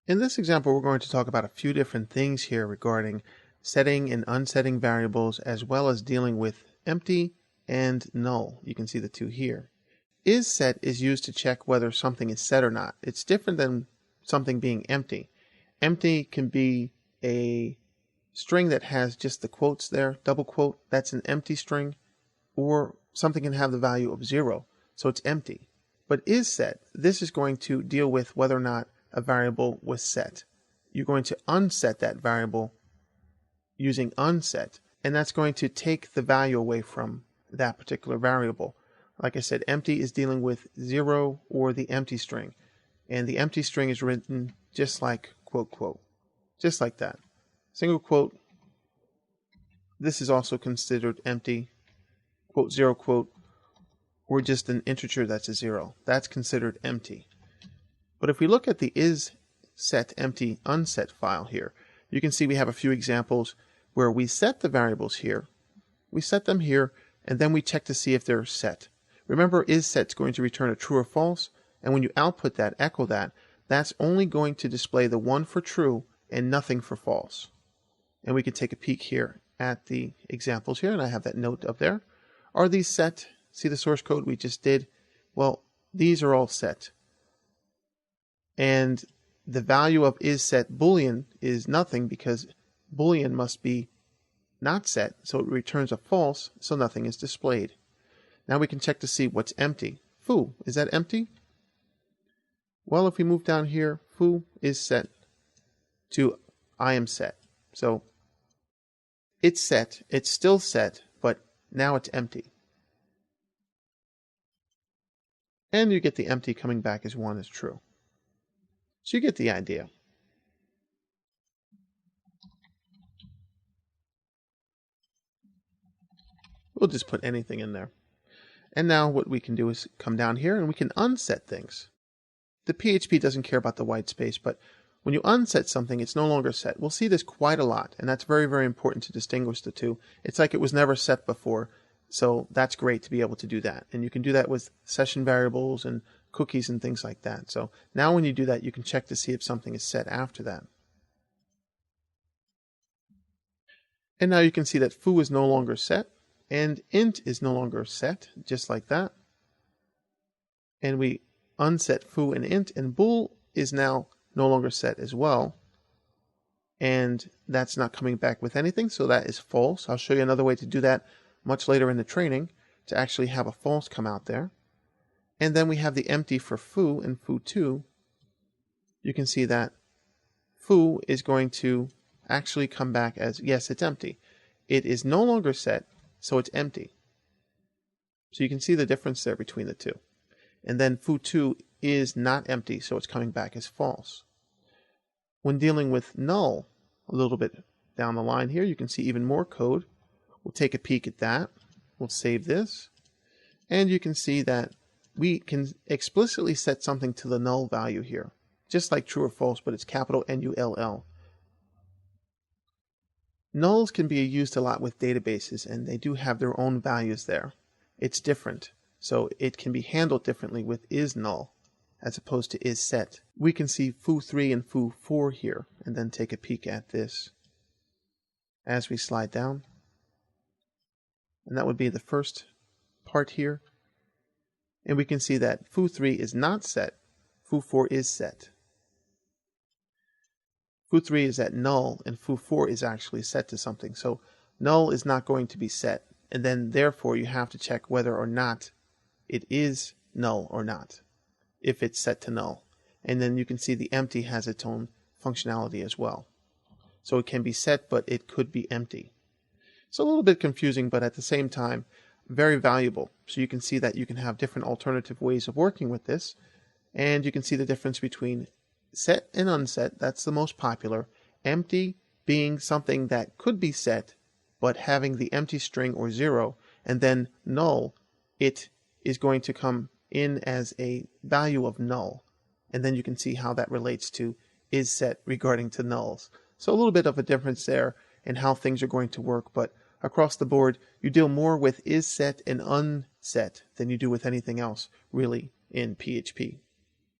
In this example, we're going to talk about a few different things here regarding setting and unsetting variables, as well as dealing with empty and null. You can see the two here. IsSet is used to check whether something is set or not. It's different than something being empty. Empty can be a string that has just the quotes there, double quote, that's an empty string, or something can have the value of 0, so it's empty. But IsSet, this is going to deal with whether or not a variable was set. You're going to unset that variable using unset, and that's going to take the value away from that particular variable. Like I said, empty is dealing with 0 or the empty string, and the empty string is written just like quote quote, just like that. Single quote, this is also considered empty, quote 0 quote, or just an integer that's a 0. That's considered empty. But if we look at the isSet empty unset file here, you can see we have a few examples where we set the variables here, we set them here, and then we check to see if they're set. Remember, isSet is going to return a true or false, and when you output that, echo that, that's only going to display the 1 for true and nothing for false. And we can take a peek here at the examples here, and I have that note up there. Are these set? See the source code we just did? Well, these are all set. And the value of isSet boolean is nothing because boolean must be not set, so it returns a false, so nothing is displayed. Now we can check to see what's empty. Foo, is that empty? Well, if we move down here, foo is set to I am set. So it's set, it's still set, but now it's empty. And you get the empty coming back as 1 is true. So you get the idea. We'll just put anything in there. And now what we can do is come down here and we can unset things. The PHP doesn't care about the white space, but when you unset something, it's no longer set. We'll see this quite a lot, and that's very, very important to distinguish the two. It's like it was never set before, so that's great to be able to do that. And you can do that with session variables and cookies and things like that. So now when you do that, you can check to see if something is set after that. And now you can see that foo is no longer set, and int is no longer set, just like that. And we unset foo and int, and bool is now no longer set as well. And that's not coming back with anything, so that is false. I'll show you another way to do that much later in the training to actually have a false come out there. And then we have the empty for foo and foo2. You can see that foo is going to actually come back as, yes, it's empty. It is no longer set, so it's empty. So you can see the difference there between the two. And then foo2 is not empty, so it's coming back as false. When dealing with null, a little bit down the line here, you can see even more code. We'll take a peek at that. We'll save this. And you can see that we can explicitly set something to the null value here, just like true or false, but it's capital N-U-L-L. Nulls can be used a lot with databases, and they do have their own values there. It's different, so it can be handled differently with isNull as opposed to isSet. We can see foo3 and foo4 here, and then take a peek at this as we slide down. And that would be the first part here. And we can see that foo3 is not set, foo4 is set. Foo3 is at null, and foo4 is actually set to something. So null is not going to be set, and then therefore you have to check whether or not it is null or not, if it's set to null. And then you can see the empty has its own functionality as well. So it can be set, but it could be empty. It's a little bit confusing, but at the same time, very valuable. So you can see that you can have different alternative ways of working with this, and you can see the difference between set and unset. That's the most popular. Empty being something that could be set, but having the empty string or 0, and then null, it is going to come in as a value of null. And then you can see how that relates to isSet regarding to nulls. So a little bit of a difference there in how things are going to work, but across the board, you deal more with isSet and unset than you do with anything else really in PHP.